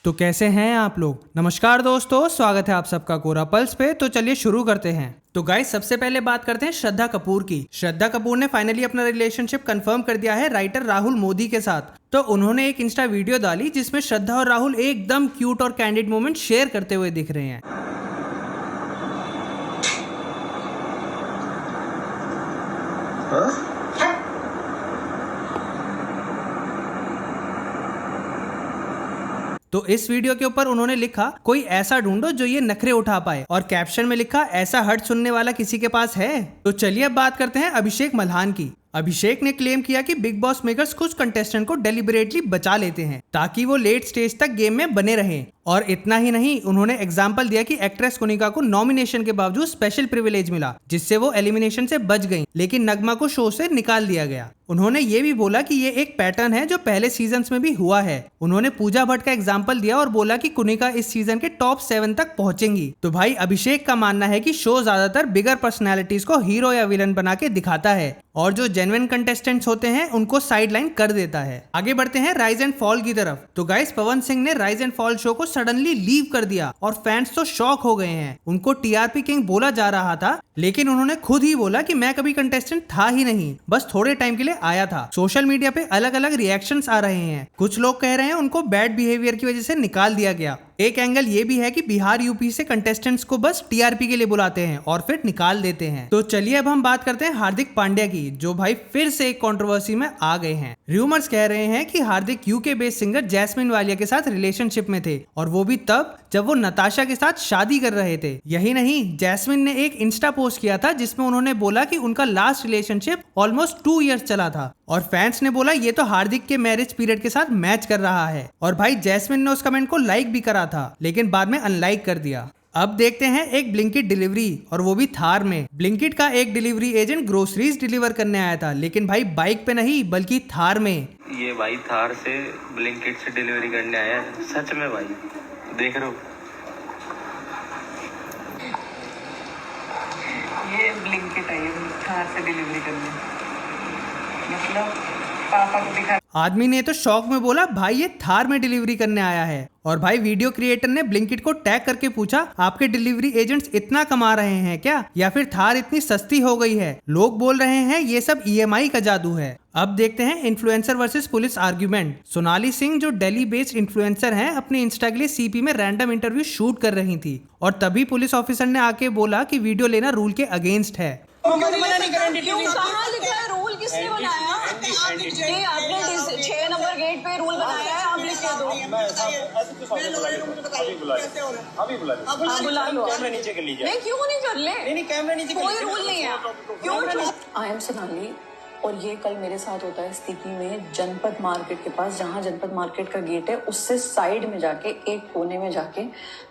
तो कैसे हैं आप लोग। नमस्कार दोस्तों, स्वागत है आप सबका कोरा पल्स पे। तो चलिए शुरू करते हैं। तो गाइस सबसे पहले बात करते हैं श्रद्धा कपूर की। श्रद्धा कपूर ने फाइनली अपना रिलेशनशिप कंफर्म कर दिया है राइटर राहुल मोदी के साथ। तो उन्होंने एक इंस्टा वीडियो डाली जिसमें श्रद्धा और राहुल एकदम क्यूट और कैंडिड मोमेंट शेयर करते हुए दिख रहे हैं। तो इस वीडियो के ऊपर उन्होंने लिखा, कोई ऐसा ढूंढो जो ये नखरे उठा पाए, और कैप्शन में लिखा, ऐसा हर्ट सुनने वाला किसी के पास है। तो चलिए अब बात करते हैं अभिषेक मल्हान की। अभिषेक ने क्लेम किया कि बिग बॉस मेकर्स कुछ कंटेस्टेंट को डेलिबरेटली बचा लेते हैं ताकि वो लेट स्टेज तक गेम में बने रहें। और इतना ही नहीं, उन्होंने एग्जाम्पल दिया कि एक्ट्रेस कुनिका को नॉमिनेशन के बावजूद स्पेशल प्रिविलेज मिला जिससे वो एलिमिनेशन से बच गई, लेकिन नगमा को शो से निकाल दिया गया। उन्होंने ये भी बोला कि ये एक पैटर्न है जो पहले सीजन्स में भी हुआ है। उन्होंने पूजा भट्ट का एग्जाम्पल दिया और बोला कि कुनिका इस सीजन के टॉप 7 तक पहुंचेंगी। तो भाई अभिषेक का मानना है कि शो ज्यादातर बिगर पर्सनैलिटीज को हीरो या विलन बना के दिखाता है और जो जेन्युइन कंटेस्टेंट्स होते हैं उनको साइडलाइन कर देता है। आगे बढ़ते हैं राइज एंड फॉल की तरफ। तो गाइस पवन सिंह ने राइज एंड फॉल शो को सडनली लीव कर दिया और फैंस तो शॉक हो गए हैं। उनको टीआरपी किंग बोला जा रहा था, लेकिन उन्होंने खुद ही बोला कि मैं कभी कंटेस्टेंट था ही नहीं, बस थोड़े टाइम के लिए आया था। सोशल मीडिया पे अलग अलग रिएक्शंस आ रहे हैं। कुछ लोग कह रहे हैं उनको बैड बिहेवियर की वजह से निकाल दिया गया। एक एंगल ये भी है कि बिहार यूपी से कंटेस्टेंट्स को बस टीआरपी के लिए बुलाते हैं और फिर निकाल देते हैं। तो चलिए अब हम बात करते हैं हार्दिक पांड्या की, जो भाई फिर से एक कंट्रोवर्सी में आ गए हैं। र्यूमर्स कह रहे हैं कि Hardik UK based singer Jasmin Walia के साथ रिलेशनशिप में थे, और वो भी तब जब वो नताशा के साथ शादी कर रहे थे। यही नहीं, जैस्मिन ने एक इंस्टा पोस्ट किया था जिसमें उन्होंने बोला कि उनका लास्ट रिलेशनशिप ऑलमोस्ट 2 इयर्स चला था, और फैंस ने बोला ये तो हार्दिक के मैरिज पीरियड के साथ मैच कर रहा है। और भाई जैस्मिन ने उस कमेंट को लाइक भी करा था, लेकिन बाद में अनलाइक कर दिया। अब देखते हैं एक ब्लिंकिट डिलीवरी, और वो भी थार में। ब्लिंकिट का एक डिलीवरी एजेंट ग्रोसरीज डिलीवर करने आया था, लेकिन भाई बाइक पे नहीं बल्कि थार में। ये भाई थार से ब्लिंकिट से डिलीवरी करने आया है, सच में भाई देख रहे हो। ये ब्लिंकिट है, ये थार से डिलीवरी करने, मतलब पापा को दिखा। आदमी ने तो शौक में बोला, भाई ये थार में डिलीवरी करने आया है। और भाई वीडियो क्रिएटर ने ब्लिंकिट को टैग करके पूछा, आपके डिलीवरी एजेंट्स इतना कमा रहे हैं क्या, या फिर थार इतनी सस्ती हो गई है। लोग बोल रहे हैं ये सब ईएमआई का जादू है। अब देखते हैं influencer versus police argument. Sonali Singh जो दिल्ली बेस्ड इन्फ्लुएंसर हैं, अपने इंस्टा के लिए सीपी में रैंडम इंटरव्यू शूट कर रही थी, और तभी पुलिस ऑफिसर ने आके बोला कि वीडियो लेना रूल के अगेंस्ट है। क्यों कहाँ लिखा है रूल, किसने बनाया? आपने 6 नंबर गेट पे रूल बनाया है, आप लिख के दो। बुला लो। कैमरा नीचे कर लीजिए। नहीं क्यों नहीं कर ले? नहीं कैमरा नीचे, कोई रूल नहीं है। क्यों? आई एम सोनाली, और ये कल मेरे साथ होता है स्थिति में जनपद मार्केट के पास, जहाँ जनपद मार्केट का गेट है उससे साइड में जाके एक कोने में जाके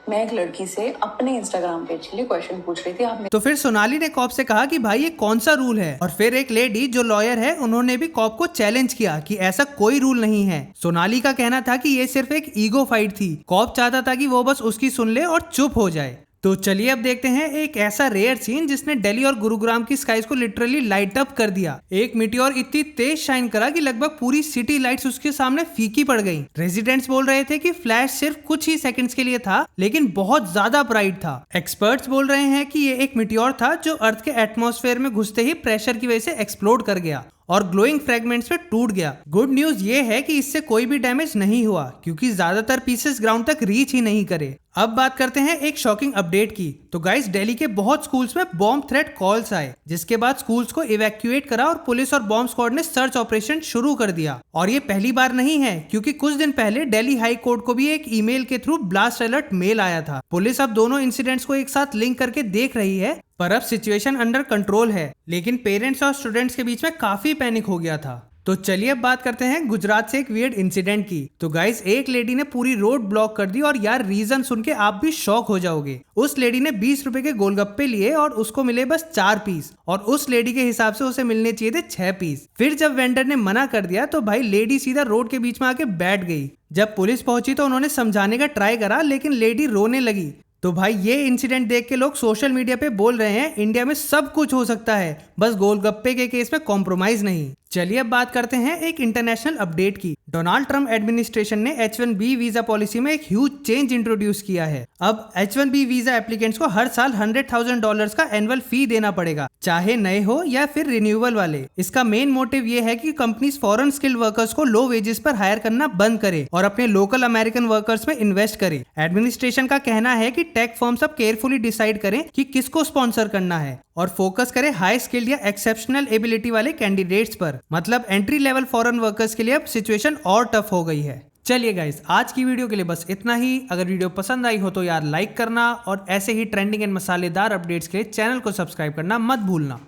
मैं एक लड़की से अपने इंस्टाग्राम पेज के लिए क्वेश्चन पूछ रही थी। आप तो फिर सोनाली ने कॉप से कहा कि भाई ये कौन सा रूल है, और फिर एक लेडी जो लॉयर है उन्होंने भी कॉप को चैलेंज किया कि ऐसा कोई रूल नहीं है। सोनाली का कहना था कि ये सिर्फ एक ईगो फाइट थी, कॉप चाहता था कि वो बस उसकी सुन ले और चुप हो जाए। तो चलिए अब देखते हैं एक ऐसा रेयर सीन जिसने दिल्ली और गुरुग्राम की स्काइज को लिटरली लाइट अप कर दिया। एक मीटियोर इतनी तेज शाइन करा कि लगभग पूरी सिटी लाइट्स उसके सामने फीकी पड़ गई। रेजिडेंट्स बोल रहे थे कि फ्लैश सिर्फ कुछ ही सेकंड्स के लिए था, लेकिन बहुत ज्यादा ब्राइट था। एक्सपर्ट्स बोल रहे हैं कि ये एक मीटियोर था जो अर्थ के एटमॉस्फेयर में घुसते ही प्रेशर की वजह से एक्सप्लोड कर गया और ग्लोइंग फ्रेगमेंट्स में टूट गया। गुड न्यूज ये है कि इससे कोई भी डैमेज नहीं हुआ, क्योंकि ज्यादातर पीसेस ग्राउंड तक रीच ही नहीं करे। अब बात करते हैं एक शॉकिंग अपडेट की। तो गाइस दिल्ली के बहुत स्कूल्स में बॉम्ब थ्रेट कॉल्स आए, जिसके बाद स्कूल्स को इवैक्यूएट करा और पुलिस और बॉम्ब स्क्वाड ने सर्च ऑपरेशन शुरू कर दिया। और ये पहली बार नहीं है, क्योंकि कुछ दिन पहले दिल्ली हाई कोर्ट को भी एक ईमेल के थ्रू ब्लास्ट अलर्ट मेल आया था। पुलिस अब दोनों इंसिडेंट्स को एक साथ लिंक करके देख रही है, पर अब सिचुएशन अंडर कंट्रोल है, लेकिन पेरेंट्स और स्टूडेंट्स के बीच में काफी पैनिक हो गया था। तो चलिए अब बात करते हैं गुजरात से एक वियर्ड इंसिडेंट की। तो गाइस एक लेडी ने पूरी रोड ब्लॉक कर दी, और यार रीजन सुन के आप भी शॉक हो जाओगे। उस लेडी ने 20 रुपए के गोलगप्पे लिए और उसको मिले बस 4 पीस, और उस लेडी के हिसाब से उसे मिलने चाहिए थे 6 पीस। फिर जब वेंडर ने मना कर दिया तो भाई लेडी सीधा रोड के बीच में आके बैठ गई। जब पुलिस पहुंची तो उन्होंने समझाने का ट्राई करा, लेकिन लेडी रोने लगी। तो भाई ये इंसिडेंट देख के लोग सोशल मीडिया पे बोल रहे हैं इंडिया में सब कुछ हो सकता है, बस गोलगप्पे के केस में कॉम्प्रोमाइज नहीं। चलिए अब बात करते हैं एक इंटरनेशनल अपडेट की। डोनाल्ड ट्रम्प एडमिनिस्ट्रेशन ने H1B वीजा पॉलिसी में एक ह्यूज चेंज इंट्रोड्यूस किया है। अब H1B वीजा एप्लीकेंट्स को हर साल $100,000 का एनुअल फी देना पड़ेगा, चाहे नए हो या फिर रिन्यूअल वाले। इसका मेन मोटिव ये है कि कंपनीज फॉरेन स्किल्ड वर्कर्स को लो वेजेस पर हायर करना बंद करे और अपने लोकल अमेरिकन वर्कर्स में इन्वेस्ट करे। एडमिनिस्ट्रेशन का कहना है कि टेक फर्म्स अब केयरफुली डिसाइड करें कि किसको स्पॉन्सर करना है और फोकस करें हाई स्किल्ड या एक्सेप्शनल एबिलिटी वाले कैंडिडेट्स पर। मतलब एंट्री लेवल फॉरेन वर्कर्स के लिए अब सिचुएशन और टफ हो गई है। चलिए गाइस, आज की वीडियो के लिए बस इतना ही। अगर वीडियो पसंद आई हो तो यार लाइक करना और ऐसे ही ट्रेंडिंग एंड मसालेदार अपडेट्स के लिए चैनल को सब्सक्राइब करना मत भूलना।